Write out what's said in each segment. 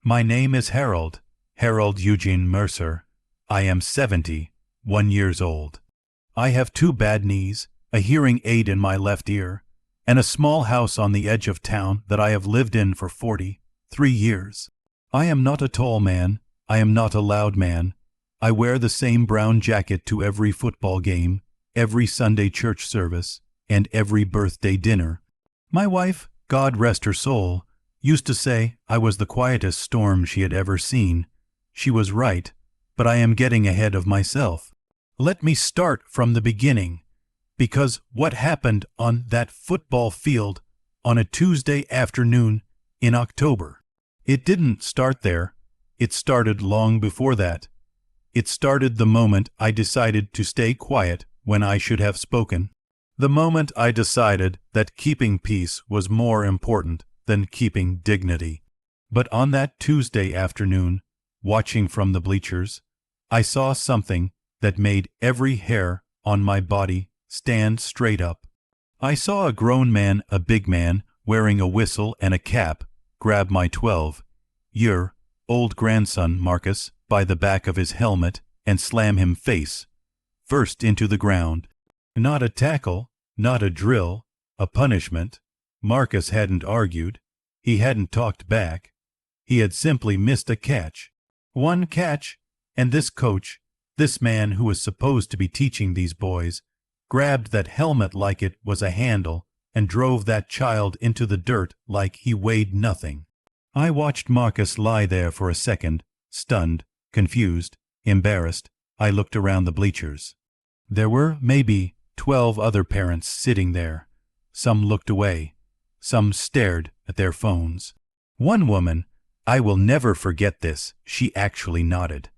My name is Harold, Harold Eugene Mercer. I am 71 years old. I have 2 bad knees, a hearing aid in my left ear, and a small house on the edge of town that I have lived in for 43 years. I am not a tall man. I am not a loud man. I wear the same brown jacket to every football game, every Sunday church service, and every birthday dinner. My wife, God rest her soul, used to say I was the quietest storm she had ever seen. She was right, but I am getting ahead of myself. Let me start from the beginning, because what happened on that football field on a Tuesday afternoon in October? It didn't start there. It started long before that. It started the moment I decided to stay quiet when I should have spoken. The moment I decided that keeping peace was more important than keeping dignity. But on that Tuesday afternoon, watching from the bleachers, I saw something that made every hair on my body stand straight up. I saw a grown man, a big man, wearing a whistle and a cap, grab my 12-year-old grandson, Marcus, by the back of his helmet and slam him face first into the ground. Not a tackle, not a drill, a punishment. Marcus hadn't argued. He hadn't talked back. He had simply missed a catch. One catch, and this coach, this man who was supposed to be teaching these boys, grabbed that helmet like it was a handle and drove that child into the dirt like he weighed nothing. I watched Marcus lie there for a second, stunned, confused, embarrassed. I looked around the bleachers. There were maybe 12 other parents sitting there. Some looked away. Some stared at their phones. One woman, I will never forget this, she actually nodded.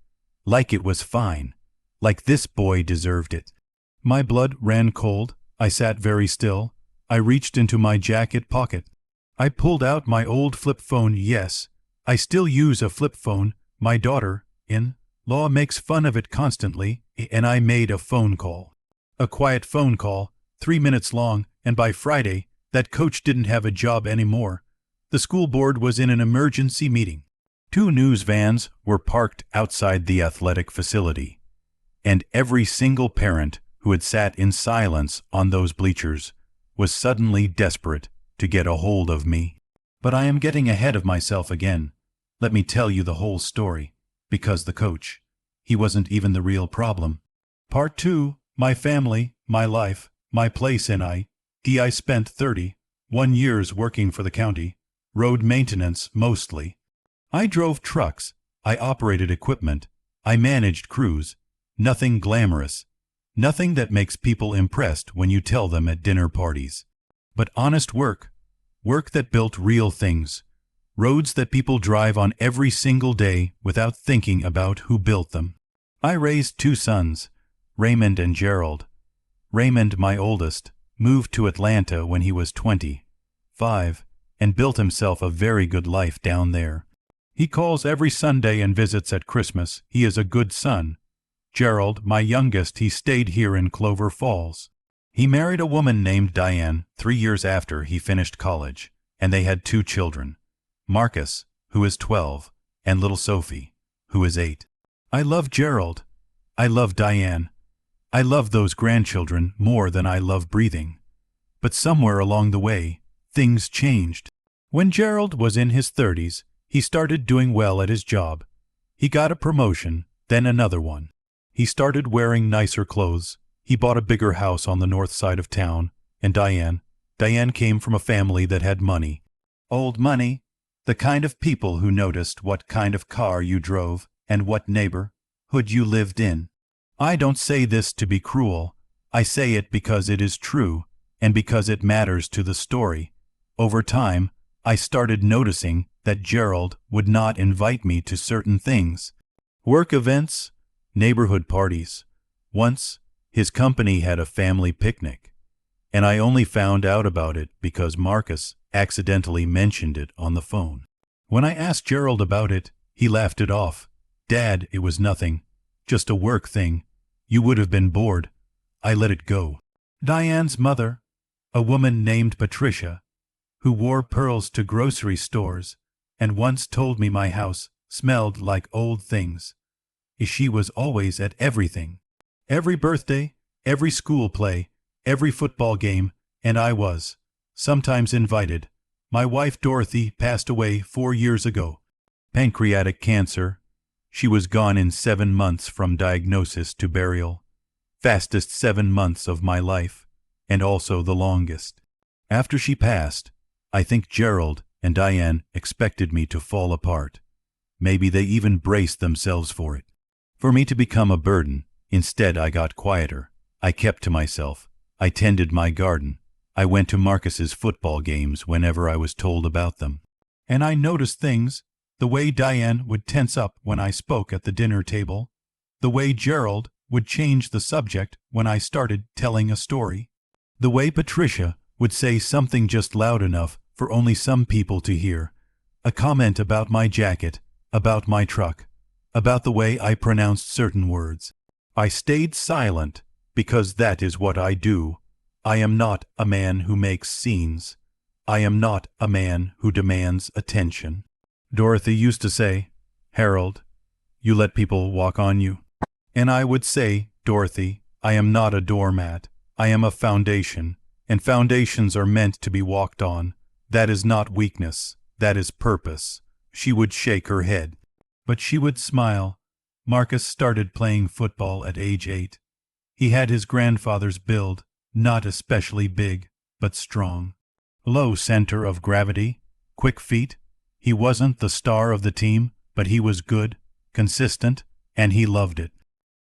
Like it was fine. Like this boy deserved it. My blood ran cold. I sat very still. I reached into my jacket pocket. I pulled out my old flip phone. Yes, I still use a flip phone. My daughter-in-law makes fun of it constantly, and I made a phone call. A quiet phone call, 3 minutes long, and by Friday, that coach didn't have a job anymore. The school board was in an emergency meeting. 2 news vans were parked outside the athletic facility, and every single parent who had sat in silence on those bleachers was suddenly desperate to get a hold of me. But I am getting ahead of myself again. Let me tell you the whole story, because the coach, he wasn't even the real problem. Part 2, my family, my life, my place in I spent 31 years working for the county, road maintenance mostly. I drove trucks, I operated equipment, I managed crews. Nothing glamorous, nothing that makes people impressed when you tell them at dinner parties. But honest work, work that built real things, roads that people drive on every single day without thinking about who built them. I raised 2 sons, Raymond and Gerald. Raymond, my oldest, moved to Atlanta when he was 25 and built himself a very good life down there. He calls every Sunday and visits at Christmas. He is a good son. Gerald, my youngest, he stayed here in Clover Falls. He married a woman named Diane 3 years after he finished college, and they had 2 children, Marcus, who is 12, and little Sophie, who is 8. I love Gerald. I love Diane. I love those grandchildren more than I love breathing. But somewhere along the way, things changed. When Gerald was in his 30s, he started doing well at his job. He got a promotion, then another one. He started wearing nicer clothes. He bought a bigger house on the north side of town. And Diane came from a family that had money. Old money, the kind of people who noticed what kind of car you drove and what neighborhood you lived in. I don't say this to be cruel. I say it because it is true and because it matters to the story. Over time, I started noticing that Gerald would not invite me to certain things. Work events, neighborhood parties. Once, his company had a family picnic, and I only found out about it because Marcus accidentally mentioned it on the phone. When I asked Gerald about it, he laughed it off. Dad, it was nothing. Just a work thing. You would have been bored. I let it go. Diane's mother, a woman named Patricia, who wore pearls to grocery stores and once told me my house smelled like old things. She was always at everything. Every birthday, every school play, every football game, and I was sometimes invited. My wife Dorothy passed away 4 years ago. Pancreatic cancer. She was gone in 7 months from diagnosis to burial. Fastest 7 months of my life, and also the longest. After she passed, I think Gerald and Diane expected me to fall apart. Maybe they even braced themselves for it. For me to become a burden. Instead, I got quieter. I kept to myself. I tended my garden. I went to Marcus's football games whenever I was told about them. And I noticed things, the way Diane would tense up when I spoke at the dinner table, the way Gerald would change the subject when I started telling a story, the way Patricia would say something just loud enough for only some people to hear, a comment about my jacket, about my truck, about the way I pronounced certain words. I stayed silent because that is what I do. I am not a man who makes scenes. I am not a man who demands attention. Dorothy used to say, "Harold, you let people walk on you." And I would say, "Dorothy, I am not a doormat. I am a foundation, and foundations are meant to be walked on. That is not weakness. That is purpose." She would shake her head, but she would smile. Marcus started playing football at age 8. He had his grandfather's build, not especially big, but strong. Low center of gravity, quick feet. He wasn't the star of the team, but he was good, consistent, and he loved it.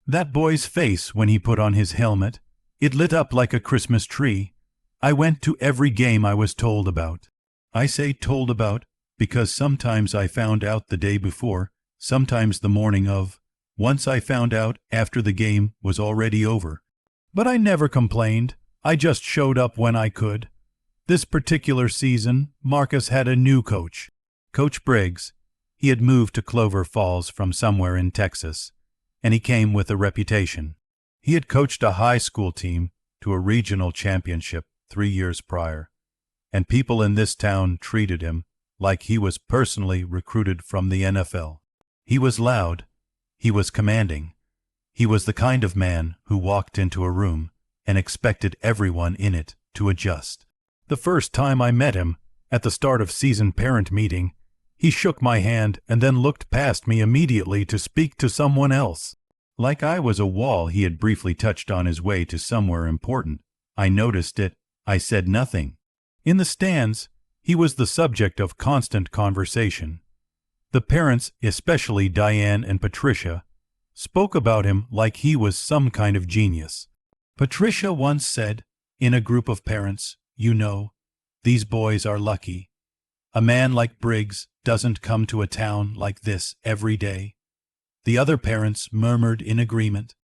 That boy's face when he put on his helmet, it lit up like a Christmas tree. I went to every game I was told about. I say told about because sometimes I found out the day before, sometimes the morning of. Once I found out after the game was already over. But I never complained. I just showed up when I could. This particular season, Marcus had a new coach, Coach Briggs. He had moved to Clover Falls from somewhere in Texas, and he came with a reputation. He had coached a high school team to a regional championship 3 years prior, and people in this town treated him like he was personally recruited from the NFL. He was loud. He was commanding. He was the kind of man who walked into a room and expected everyone in it to adjust. The first time I met him, at the start of season parent meeting, he shook my hand and then looked past me immediately to speak to someone else. Like I was a wall he had briefly touched on his way to somewhere important. I noticed it. I said nothing. In the stands, he was the subject of constant conversation. The parents, especially Diane and Patricia, spoke about him like he was some kind of genius. Patricia once said, in a group of parents, "You know, these boys are lucky. A man like Briggs doesn't come to a town like this every day." The other parents murmured in agreement.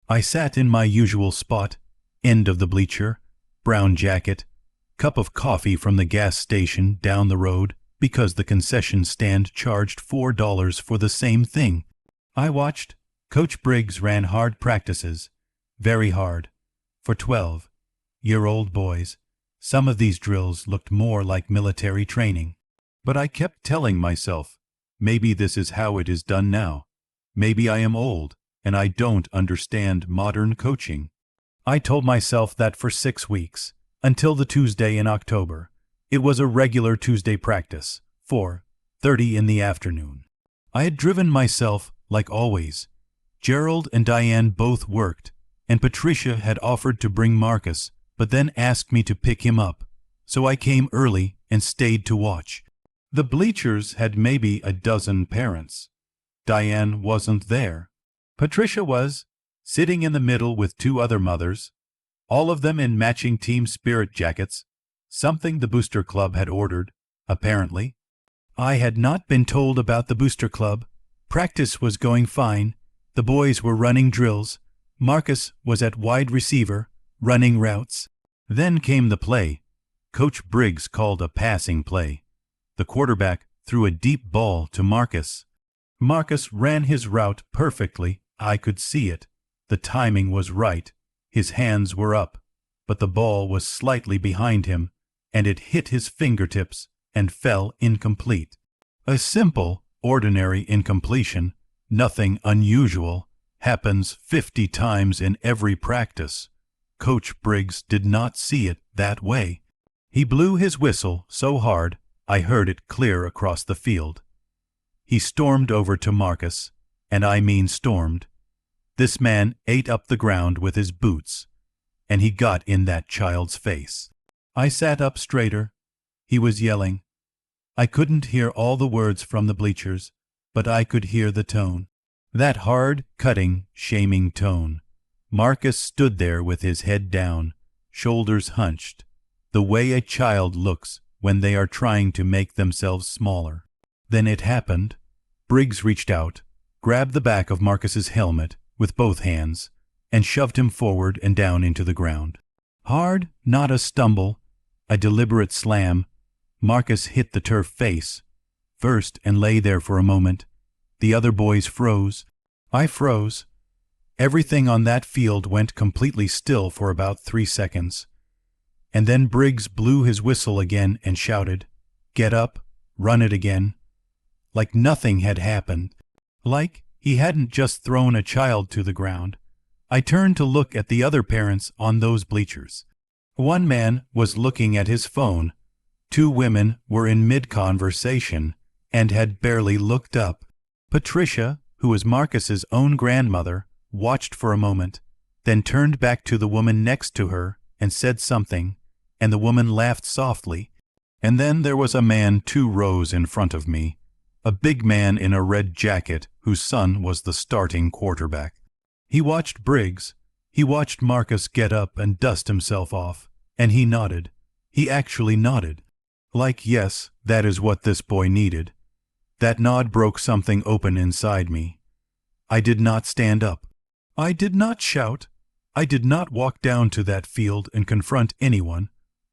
I sat in my usual spot, end of the bleacher, brown jacket, cup of coffee from the gas station down the road, because the concession stand charged $4 for the same thing. I watched. Coach Briggs ran hard practices, very hard, for 12-year-old boys. Some of these drills looked more like military training. But I kept telling myself, maybe this is how it is done now. Maybe I am old, and I don't understand modern coaching. I told myself that for 6 weeks, until the Tuesday in October. It was a regular Tuesday practice, 4:30 in the afternoon. I had driven myself, like always. Gerald and Diane both worked, and Patricia had offered to bring Marcus, but then asked me to pick him up, so I came early and stayed to watch. The bleachers had maybe a dozen parents. Diane wasn't there. Patricia was, sitting in the middle with 2 other mothers, all of them in matching team spirit jackets, something the Booster Club had ordered, apparently. I had not been told about the Booster Club. Practice was going fine. The boys were running drills. Marcus was at wide receiver, running routes. Then came the play. Coach Briggs called a passing play. The quarterback threw a deep ball to Marcus. Marcus ran his route perfectly. I could see it. The timing was right. His hands were up, but the ball was slightly behind him, and it hit his fingertips and fell incomplete. A simple, ordinary incompletion, nothing unusual, happens 50 times in every practice. Coach Briggs did not see it that way. He blew his whistle so hard I heard it clear across the field. He stormed over to Marcus, and I mean stormed. This man ate up the ground with his boots, and he got in that child's face. I sat up straighter. He was yelling. I couldn't hear all the words from the bleachers, but I could hear the tone. That hard, cutting, shaming tone. Marcus stood there with his head down, shoulders hunched, the way a child looks when they are trying to make themselves smaller. Then it happened. Briggs reached out, grabbed the back of Marcus's helmet with both hands, and shoved him forward and down into the ground. Hard, not a stumble, a deliberate slam. Marcus hit the turf face first and lay there for a moment. The other boys froze. I froze. Everything on that field went completely still for about 3 seconds. And then Briggs blew his whistle again and shouted, "Get up, run it again." Like nothing had happened. Like he hadn't just thrown a child to the ground. I turned to look at the other parents on those bleachers. One man was looking at his phone. 2 women were in mid-conversation and had barely looked up. Patricia, who was Marcus's own grandmother, watched for a moment, then turned back to the woman next to her and said something, and the woman laughed softly. And then there was a man 2 rows in front of me, a big man in a red jacket whose son was the starting quarterback. He watched Briggs. He watched Marcus get up and dust himself off, and he nodded. He actually nodded. Like, yes, that is what this boy needed. That nod broke something open inside me. I did not stand up. I did not shout. I did not walk down to that field and confront anyone.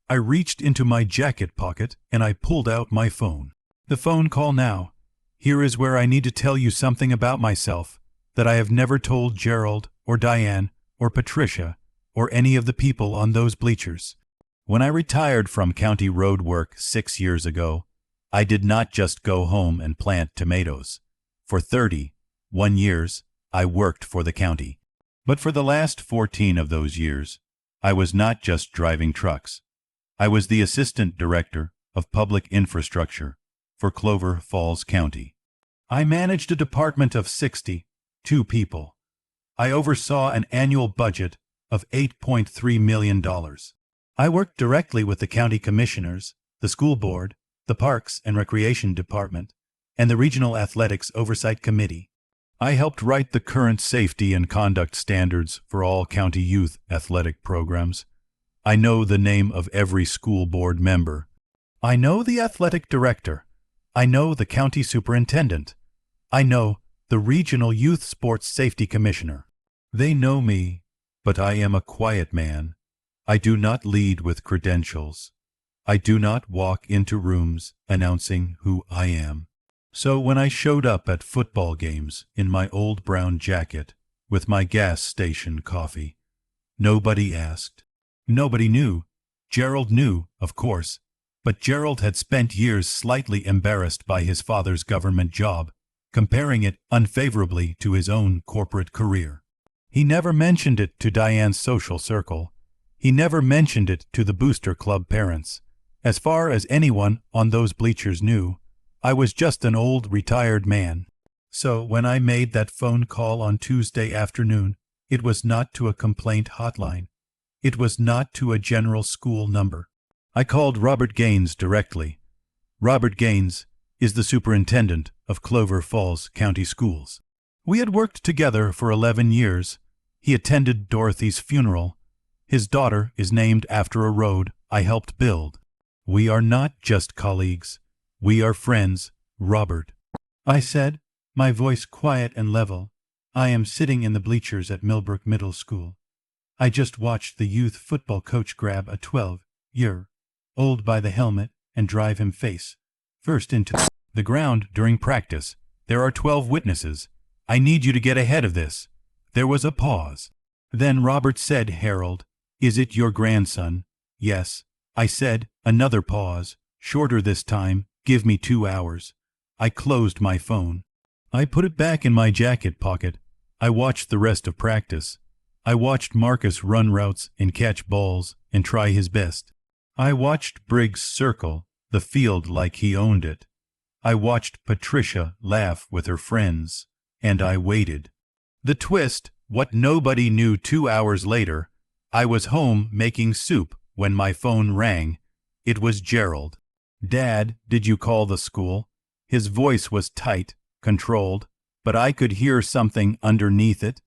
I reached into my jacket pocket and I pulled out my phone. The phone call now. Here is where I need to tell you something about myself that I have never told Gerald or Diane or Patricia or any of the people on those bleachers. When I retired from county road work 6 years ago, I did not just go home and plant tomatoes. For 31 years, I worked for the county. But for the last 14 of those years, I was not just driving trucks. I was the assistant director of public infrastructure for Clover Falls County. I managed a department of 62 people. I oversaw an annual budget of $8.3 million. I worked directly with the county commissioners, the school board, the Parks and Recreation Department, and the Regional Athletics Oversight Committee. I helped write the current safety and conduct standards for all county youth athletic programs. I know the name of every school board member. I know the athletic director. I know the county superintendent. I know the regional youth sports safety commissioner. They know me, but I am a quiet man. I do not lead with credentials. I do not walk into rooms announcing who I am. So when I showed up at football games in my old brown jacket with my gas station coffee, nobody asked. Nobody knew. Gerald knew, of course, but Gerald had spent years slightly embarrassed by his father's government job, comparing it unfavorably to his own corporate career. He never mentioned it to Diane's social circle. He never mentioned it to the Booster Club parents. As far as anyone on those bleachers knew, I was just an old retired man. So when I made that phone call on Tuesday afternoon, it was not to a complaint hotline. It was not to a general school number. I called Robert Gaines directly. Robert Gaines is the superintendent of Clover Falls County Schools. We had worked together for 11 years. He attended Dorothy's funeral. His daughter is named after a road I helped build. We are not just colleagues. We are friends, Robert. I said, my voice quiet and level. I am sitting in the bleachers at Millbrook Middle School. I just watched the youth football coach grab a 12-year-old by the helmet and drive him face first into the ground during practice. There are 12 witnesses. I need you to get ahead of this. There was a pause. Then Robert said, Harold, is it your grandson? Yes. I said, another pause, shorter this time, give me 2 hours. I closed my phone. I put it back in my jacket pocket. I watched the rest of practice. I watched Marcus run routes and catch balls and try his best. I watched Briggs circle the field like he owned it. I watched Patricia laugh with her friends, and I waited. The twist, what nobody knew 2 hours later, I was home making soup when my phone rang. It was Gerald. "Dad, did you call the school?" His voice was tight, controlled, but I could hear something underneath it.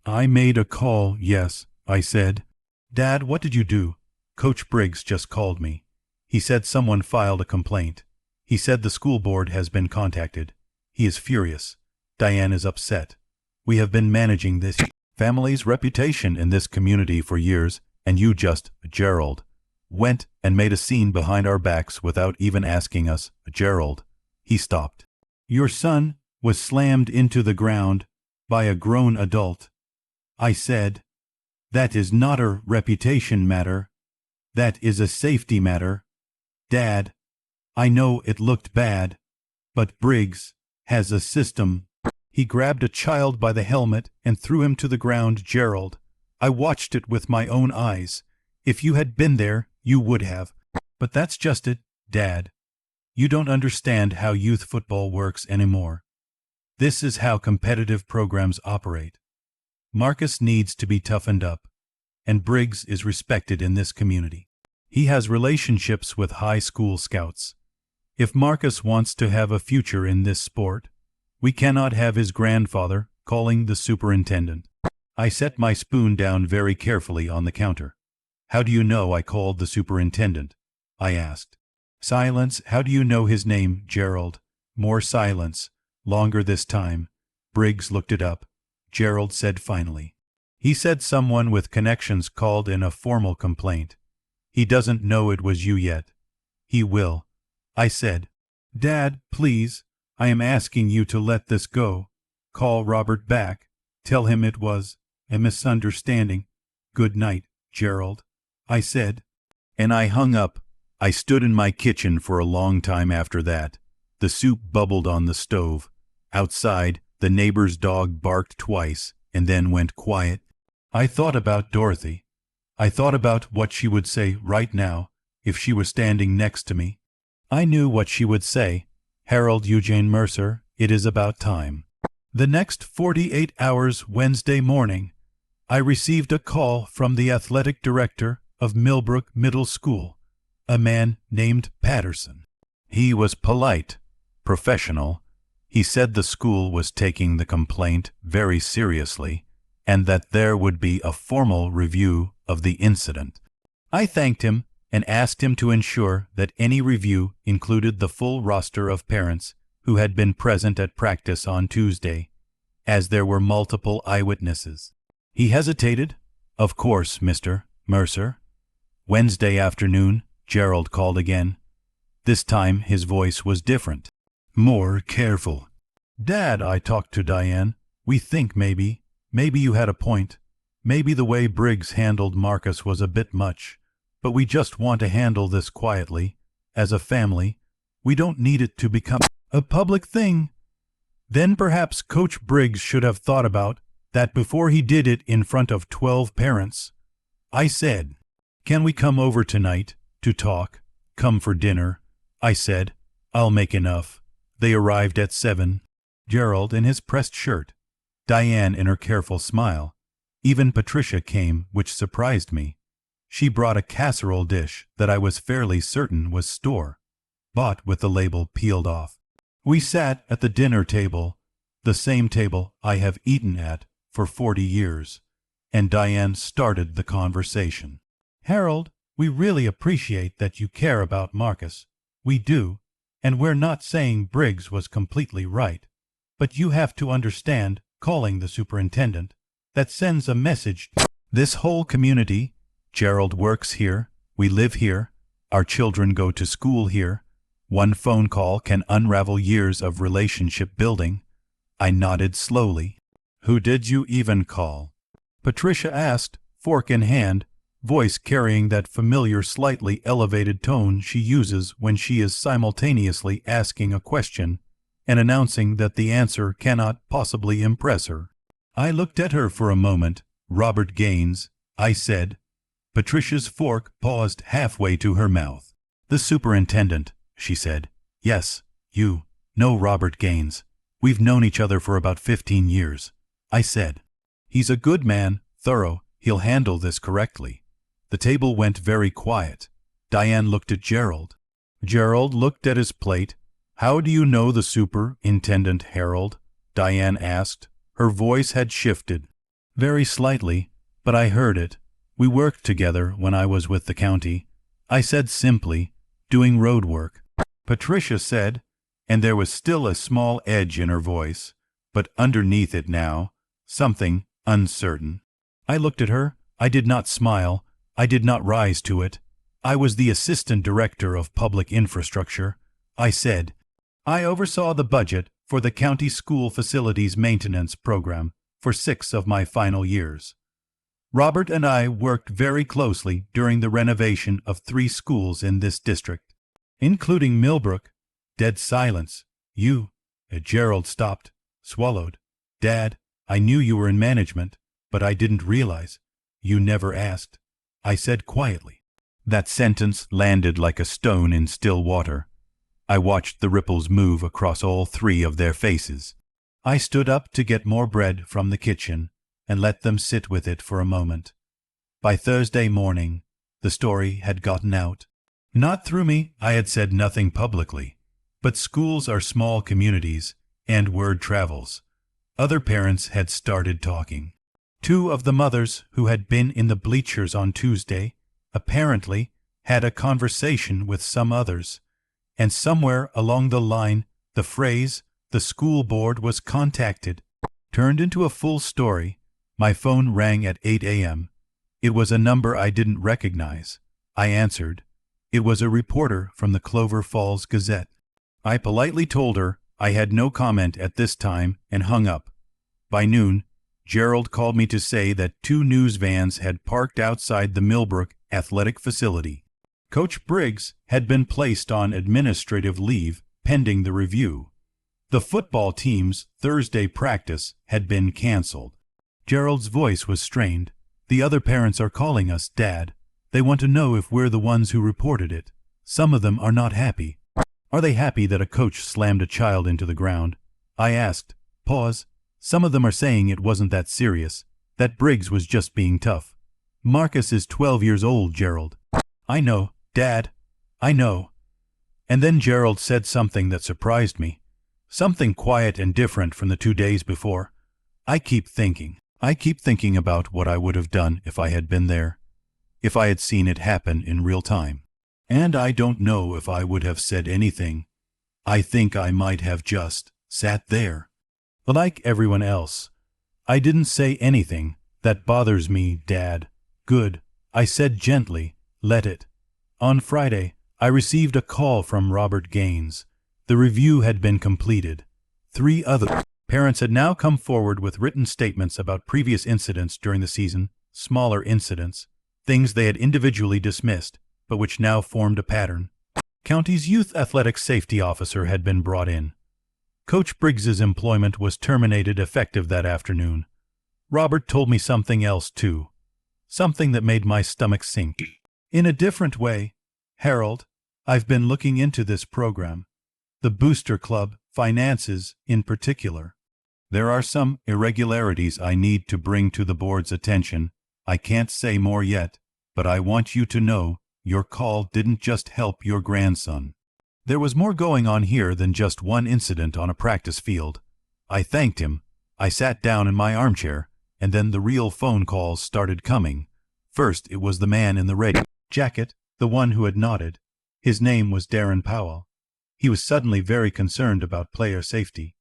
"I made a call, yes," I said. "Dad, what did you do?" "Coach Briggs just called me. He said someone filed a complaint. He said the school board has been contacted. He is furious. Diane is upset. We have been managing this family's reputation in this community for years, and you just, Gerald, went and made a scene behind our backs without even asking us." "Gerald." He stopped. "Your son was slammed into the ground by a grown adult." I said, "That is not a reputation matter. That is a safety matter. Dad, I know it looked bad, but Briggs has a system." He grabbed a child by the helmet and threw him to the ground. "Gerald, I watched it with my own eyes. If you had been there, you would have. But that's just it, Dad. You don't understand how youth football works anymore. This is how competitive programs operate. Marcus needs to be toughened up, and Briggs is respected in this community. He has relationships with high school scouts. If Marcus wants to have a future in this sport, we cannot have his grandfather calling the superintendent." I set my spoon down very carefully on the counter. "How do you know I called the superintendent?" I asked. "Silence. How do you know his name, Gerald?" More silence. Longer this time. Briggs looked it up. Gerald said finally. "He said someone with connections called in a formal complaint. He doesn't know it was you yet. He will." I said, "Dad, please, I am asking you to let this go. Call Robert back. Tell him it was a misunderstanding. Good night, Gerald," I said. And I hung up. I stood in my kitchen for a long time after that. The soup bubbled on the stove. Outside, the neighbor's dog barked twice and then went quiet. I thought about Dorothy. I thought about what she would say right now if she were standing next to me. I knew what she would say. "Harold Eugene Mercer, it is about time." The next 48 hours Wednesday morning, I received a call from the athletic director of Millbrook Middle School, a man named Patterson. He was polite, professional. He said the school was taking the complaint very seriously and that there would be a formal review of the incident. I thanked him and asked him to ensure that any review included the full roster of parents who had been present at practice on Tuesday, as there were multiple eyewitnesses. He hesitated. "Of course, Mr. Mercer." Wednesday afternoon, Gerald called again. This time his voice was different, more careful. "Dad, I talked to Diane. We think maybe you had a point. Maybe the way Briggs handled Marcus was a bit much. But we just want to handle this quietly, as a family. We don't need it to become a public thing." Then perhaps Coach Briggs should have thought about that before he did it in front of 12 parents. I said, "Can we come over tonight to talk? Come for dinner?" I said, "I'll make enough." They arrived at 7. Gerald in his pressed shirt, Diane in her careful smile. Even Patricia came, which surprised me. She brought a casserole dish that I was fairly certain was store, bought with the label peeled off. We sat at the dinner table, the same table I have eaten at for 40 years, and Diane started the conversation. "Harold, we really appreciate that you care about Marcus. We do, and we're not saying Briggs was completely right. But you have to understand, calling the superintendent, that sends a message to this whole community. Gerald works here, we live here, our children go to school here. One phone call can unravel years of relationship building." I nodded slowly. "Who did you even call?" Patricia asked, fork in hand, voice carrying that familiar slightly elevated tone she uses when she is simultaneously asking a question and announcing that the answer cannot possibly impress her. I looked at her for a moment. Robert Gaines, I said. Patricia's fork paused halfway to her mouth. The superintendent, she said. Yes, you know Robert Gaines. We've known each other for about 15 years. I said. He's a good man, thorough, he'll handle this correctly. The table went very quiet. Diane looked at Gerald. Gerald looked at his plate. How do you know the superintendent, Harold? Diane asked. Her voice had shifted. Very slightly, but I heard it. We worked together when I was with the county. I said simply, doing road work. Patricia said, and there was still a small edge in her voice, but underneath it now, something uncertain. I looked at her. I did not smile. I did not rise to it. I was the assistant director of public infrastructure. I said, I oversaw the budget for the county school facilities maintenance program for 6 of my final years. Robert and I worked very closely during the renovation of 3 schools in this district, including Millbrook. Dead silence. You. Gerald stopped, swallowed. Dad, I knew you were in management, but I didn't realize. You never asked. I said quietly. That sentence landed like a stone in still water. I watched the ripples move across all 3 of their faces. I stood up to get more bread from the kitchen and let them sit with it for a moment. By Thursday morning, the story had gotten out. Not through me. I had said nothing publicly. But schools are small communities, and word travels. Other parents had started talking. 2 of the mothers who had been in the bleachers on Tuesday apparently had a conversation with some others, and somewhere along the line the phrase, the school board was contacted, turned into a full story. My phone rang at 8 a.m. It was a number I didn't recognize. I answered. It was a reporter from the Clover Falls Gazette. I politely told her I had no comment at this time and hung up. By noon, Gerald called me to say that 2 news vans had parked outside the Millbrook athletic facility. Coach Briggs had been placed on administrative leave pending the review. The football team's Thursday practice had been canceled. Gerald's voice was strained. The other parents are calling us, Dad. They want to know if we're the ones who reported it. Some of them are not happy. Are they happy that a coach slammed a child into the ground? I asked. Pause. Some of them are saying it wasn't that serious, that Briggs was just being tough. Marcus is 12 years old, Gerald. I know, Dad. I know. And then Gerald said something that surprised me. Something quiet and different from the 2 days before. I keep thinking about what I would have done if I had been there, if I had seen it happen in real time. And I don't know if I would have said anything. I think I might have just sat there. Like everyone else. I didn't say anything. That bothers me, Dad. Good. I said gently, let it. On Friday, I received a call from Robert Gaines. The review had been completed. 3 other parents had now come forward with written statements about previous incidents during the season, smaller incidents, things they had individually dismissed, but which now formed a pattern. County's youth athletics safety officer had been brought in. Coach Briggs's employment was terminated effective that afternoon. Robert told me something else, too. Something that made my stomach sink. In a different way, Harold, I've been looking into this program. The Booster Club finances in particular. There are some irregularities I need to bring to the board's attention. I can't say more yet, but I want you to know your call didn't just help your grandson. There was more going on here than just one incident on a practice field. I thanked him. I sat down in my armchair, and then the real phone calls started coming. First, it was the man in the red jacket, the one who had nodded. His name was Darren Powell. He was suddenly very concerned about player safety.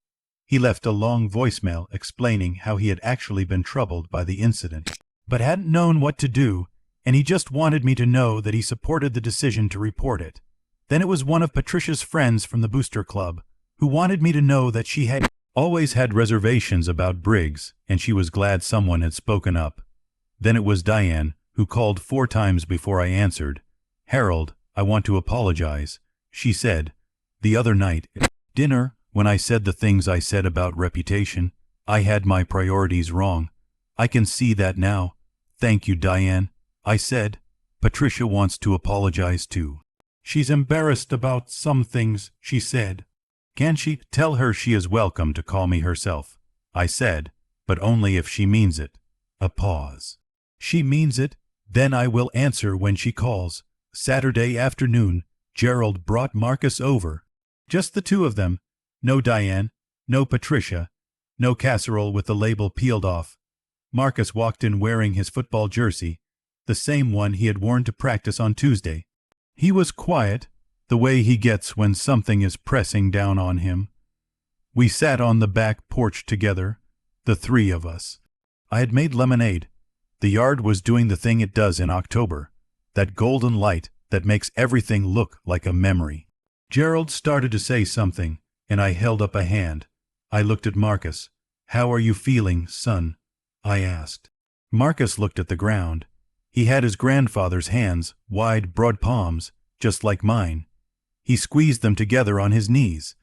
He left a long voicemail explaining how he had actually been troubled by the incident, but hadn't known what to do, and he just wanted me to know that he supported the decision to report it. Then it was one of Patricia's friends from the Booster Club who wanted me to know that she had always had reservations about Briggs, and she was glad someone had spoken up. Then it was Diane, who called 4 times before I answered. Harold, I want to apologize, she said. The other night at dinner, When I said the things I said about reputation, I had my priorities wrong. I can see that now. Thank you, Diane, I said. Patricia wants to apologize too. She's embarrassed about some things she said. Can she? Tell her she is welcome to call me herself, I said, but only if she means it. A pause. She means it, then I will answer when she calls. Saturday afternoon, Gerald brought Marcus over. Just the two of them. No Diane, no Patricia, no casserole with the label peeled off. Marcus walked in wearing his football jersey, the same one he had worn to practice on Tuesday. He was quiet, the way he gets when something is pressing down on him. We sat on the back porch together, the three of us. I had made lemonade. The yard was doing the thing it does in October, that golden light that makes everything look like a memory. Gerald started to say something, and I held up a hand. I looked at Marcus. How are you feeling, son? I asked. Marcus looked at the ground. He had his grandfather's hands, wide, broad palms, just like mine. He squeezed them together on his knees.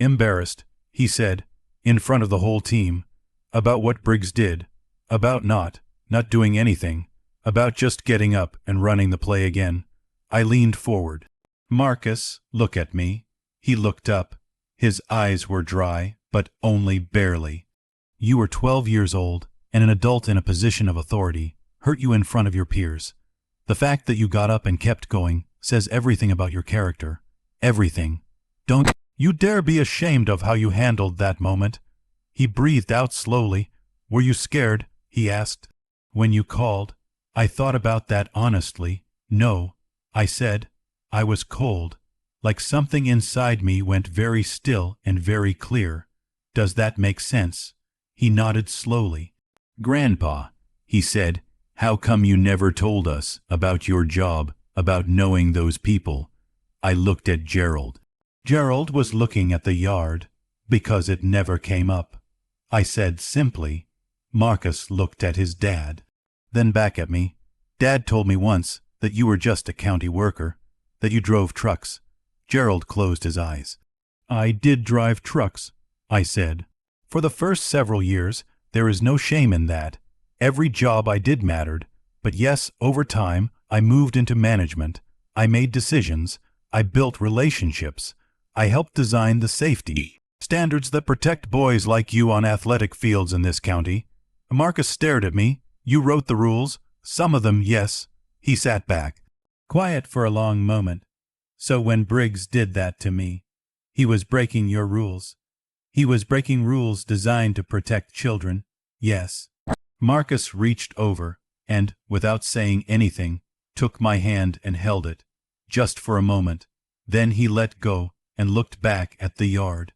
Embarrassed, he said, in front of the whole team, about what Briggs did, about not doing anything, about just getting up and running the play again. I leaned forward. Marcus, look at me. He looked up. His eyes were dry, but only barely. You were 12 years old, and an adult in a position of authority hurt you in front of your peers. The fact that you got up and kept going says everything about your character. Everything. Don't you dare be ashamed of how you handled that moment. He breathed out slowly. Were you scared? He asked. When you called, I thought about that honestly. No, I said. I was cold. Like something inside me went very still and very clear. Does that make sense? He nodded slowly. Grandpa, he said, how come you never told us about your job, about knowing those people? I looked at Gerald. Gerald was looking at the yard, because it never came up. I said simply. Marcus looked at his dad, then back at me. Dad told me once that you were just a county worker, that you drove trucks. Gerald closed his eyes. I did drive trucks, I said. For the first several years, there is no shame in that. Every job I did mattered, but yes, over time, I moved into management. I made decisions. I built relationships. I helped design the safety standards that protect boys like you on athletic fields in this county. Marcus stared at me. You wrote the rules. Some of them, yes. He sat back, quiet for a long moment. So when Briggs did that to me, he was breaking your rules. He was breaking rules designed to protect children, yes. Marcus reached over and, without saying anything, took my hand and held it, just for a moment. Then he let go and looked back at the yard.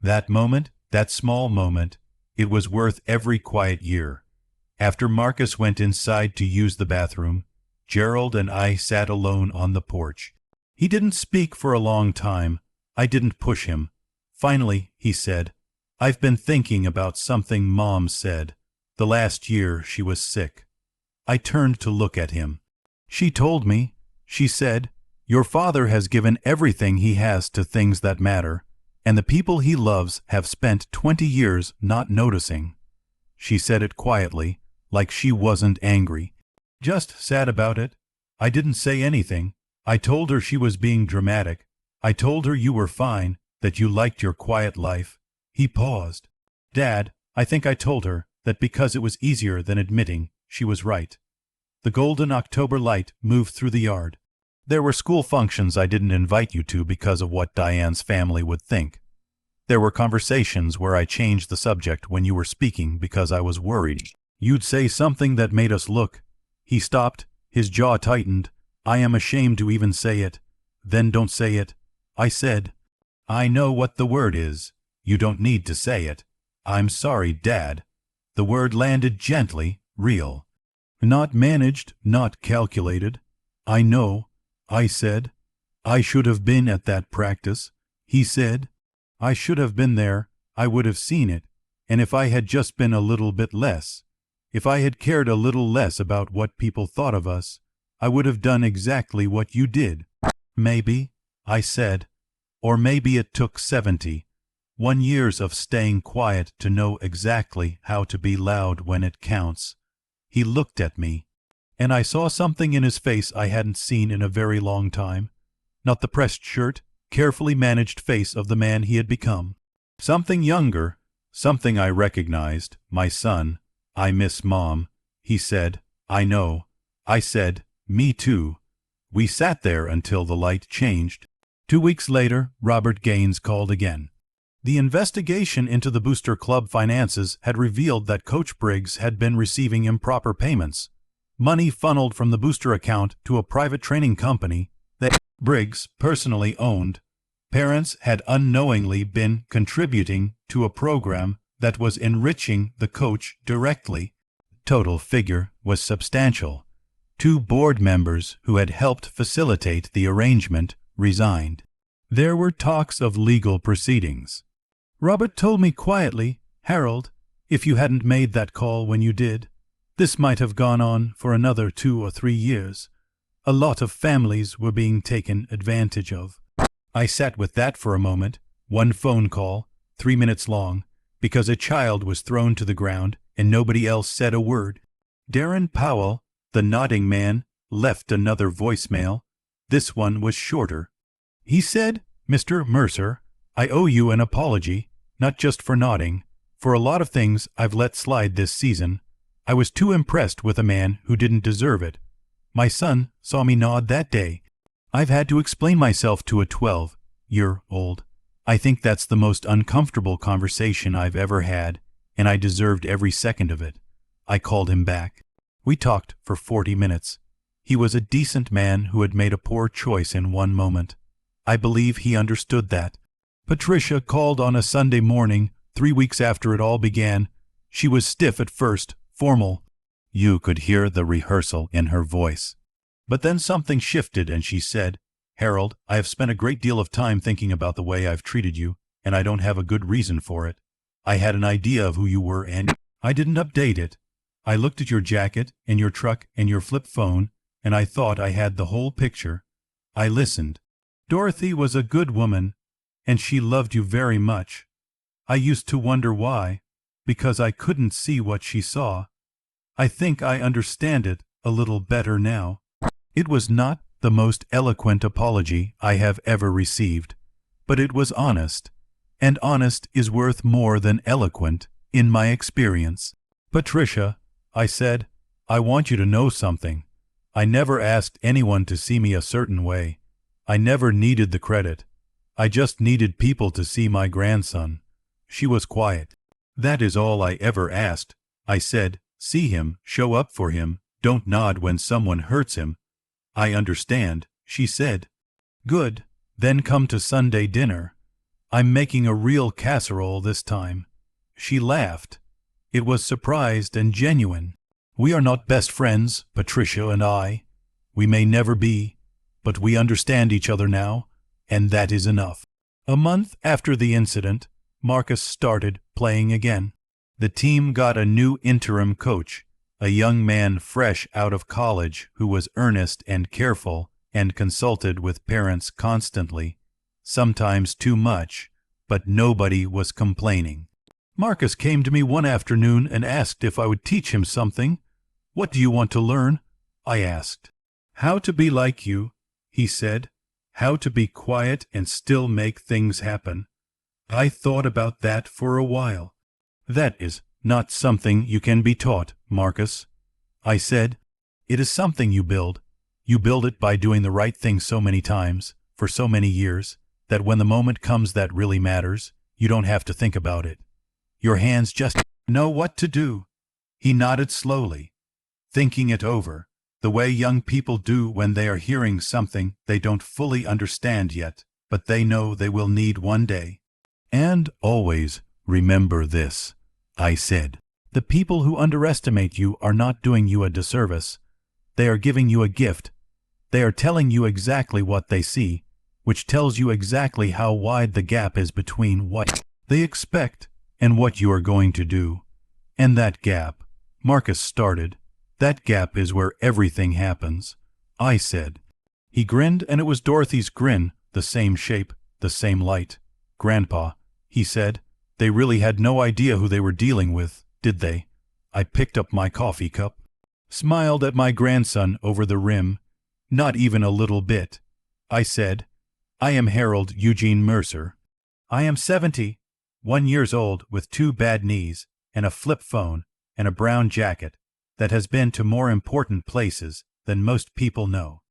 That moment, that small moment, it was worth every quiet year. After Marcus went inside to use the bathroom, Gerald and I sat alone on the porch. He didn't speak for a long time. I didn't push him. Finally, he said, I've been thinking about something Mom said. The last year she was sick. I turned to look at him. She told me, she said, your father has given everything he has to things that matter, and the people he loves have spent 20 years not noticing. She said it quietly, like she wasn't angry. Just sad about it. I didn't say anything. I told her she was being dramatic. I told her you were fine, that you liked your quiet life. He paused. Dad, I think I told her that because it was easier than admitting she was right. The golden October light moved through the yard. There were school functions I didn't invite you to because of what Diane's family would think. There were conversations where I changed the subject when you were speaking because I was worried you'd say something that made us look. He stopped, his jaw tightened. I am ashamed to even say it. Then don't say it. I said, I know what the word is. You don't need to say it. I'm sorry, Dad. The word landed gently, real. Not managed, not calculated. I know, I said. I should have been at that practice. He said, I should have been there. I would have seen it. And if I had just been a little bit less, if I had cared a little less about what people thought of us, I would have done exactly what you did. Maybe, I said, or maybe it took 70. 1 years of staying quiet to know exactly how to be loud when it counts. He looked at me, and I saw something in his face I hadn't seen in a very long time. Not the pressed shirt, carefully managed face of the man he had become. Something younger, something I recognized. My son. I miss Mom. He said, I know. I said, me too. We sat there until the light changed. 2 weeks later, Robert Gaines called again. The investigation into the Booster Club finances had revealed that Coach Briggs had been receiving improper payments. Money funneled from the Booster account to a private training company that Briggs personally owned. Parents had unknowingly been contributing to a program that was enriching the coach directly. Total figure was substantial. 2 board members who had helped facilitate the arrangement resigned. There were talks of legal proceedings. Robert told me quietly, Harold, if you hadn't made that call when you did, this might have gone on for another 2 or 3 years. A lot of families were being taken advantage of. I sat with that for a moment, 1 phone call, 3 minutes long, because a child was thrown to the ground and nobody else said a word. Darren Powell, the nodding man, left another voicemail. This one was shorter. He said, Mr. Mercer, I owe you an apology, not just for nodding. For a lot of things I've let slide this season. I was too impressed with a man who didn't deserve it. My son saw me nod that day. I've had to explain myself to a 12-year-old. I think that's the most uncomfortable conversation I've ever had, and I deserved every second of it. I called him back. We talked for 40 minutes. He was a decent man who had made a poor choice in one moment. I believe he understood that. Patricia called on a Sunday morning, 3 weeks after it all began. She was stiff at first, formal. You could hear the rehearsal in her voice. But then something shifted and she said, Harold, I have spent a great deal of time thinking about the way I've treated you, and I don't have a good reason for it. I had an idea of who you were and I didn't update it. I looked at your jacket and your truck and your flip phone, and I thought I had the whole picture. I listened. Dorothy was a good woman, and she loved you very much. I used to wonder why, because I couldn't see what she saw. I think I understand it a little better now. It was not the most eloquent apology I have ever received, but it was honest, and honest is worth more than eloquent, in my experience. Patricia, I said, I want you to know something. I never asked anyone to see me a certain way. I never needed the credit. I just needed people to see my grandson. She was quiet. That is all I ever asked. I said, see him, show up for him, don't nod when someone hurts him. I understand, she said. Good, then come to Sunday dinner. I'm making a real casserole this time. She laughed. It was surprised and genuine. We are not best friends, Patricia and I. We may never be, but we understand each other now, and that is enough. A month after the incident, Marcus started playing again. The team got a new interim coach, a young man fresh out of college who was earnest and careful and consulted with parents constantly, sometimes too much, but nobody was complaining. Marcus came to me one afternoon and asked if I would teach him something. What do you want to learn? I asked. How to be like you, he said. How to be quiet and still make things happen. I thought about that for a while. That is not something you can be taught, Marcus. I said, it is something you build. You build it by doing the right thing so many times, for so many years, that when the moment comes that really matters, you don't have to think about it. Your hands just know what to do. He nodded slowly, thinking it over, the way young people do when they are hearing something they don't fully understand yet, but they know they will need one day. And always remember this, I said. The people who underestimate you are not doing you a disservice. They are giving you a gift. They are telling you exactly what they see, which tells you exactly how wide the gap is between what they expect and what you are going to do. And that gap, Marcus started, that gap is where everything happens, I said. He grinned, and it was Dorothy's grin, the same shape, the same light. Grandpa, he said. They really had no idea who they were dealing with, did they? I picked up my coffee cup, smiled at my grandson over the rim. Not even a little bit. I said, I am Harold Eugene Mercer. I am 71 years old with 2 bad knees and a flip phone and a brown jacket that has been to more important places than most people know.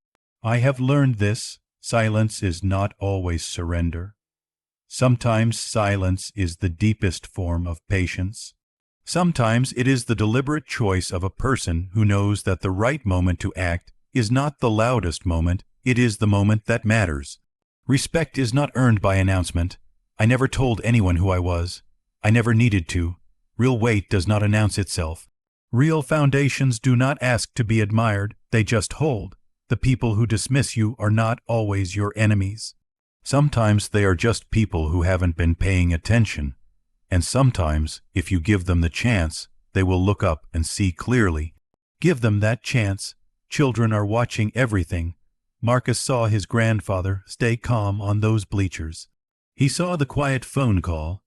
I have learned this: silence is not always surrender. Sometimes silence is the deepest form of patience. Sometimes it is the deliberate choice of a person who knows that the right moment to act is not the loudest moment, it is the moment that matters. Respect is not earned by announcement. I never told anyone who I was. I never needed to. Real weight does not announce itself. Real foundations do not ask to be admired, they just hold. The people who dismiss you are not always your enemies. Sometimes they are just people who haven't been paying attention. And sometimes, if you give them the chance, they will look up and see clearly. Give them that chance. Children are watching everything. Marcus saw his grandfather stay calm on those bleachers. He saw the quiet phone call.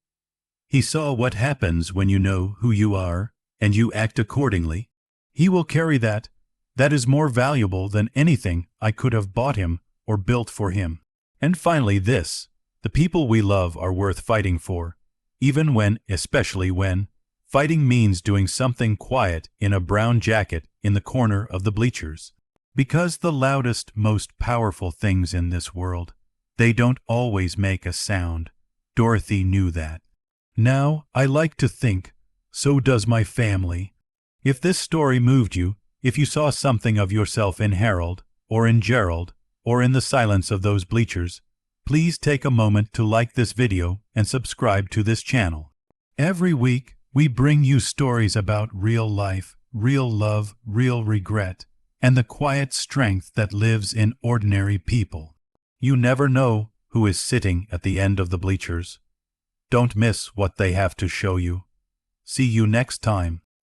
He saw what happens when you know who you are, and you act accordingly. He will carry that. That is more valuable than anything I could have bought him or built for him. And finally this: the people we love are worth fighting for, even when, especially when, fighting means doing something quiet in a brown jacket in the corner of the bleachers. Because the loudest, most powerful things in this world, they don't always make a sound. Dorothy knew that. Now, I like to think, so does my family. If this story moved you, if you saw something of yourself in Harold, or in Gerald, or in the silence of those bleachers, please take a moment to like this video and subscribe to this channel. Every week, we bring you stories about real life, real love, real regret, and the quiet strength that lives in ordinary people. You never know who is sitting at the end of the bleachers. Don't miss what they have to show you. See you next time.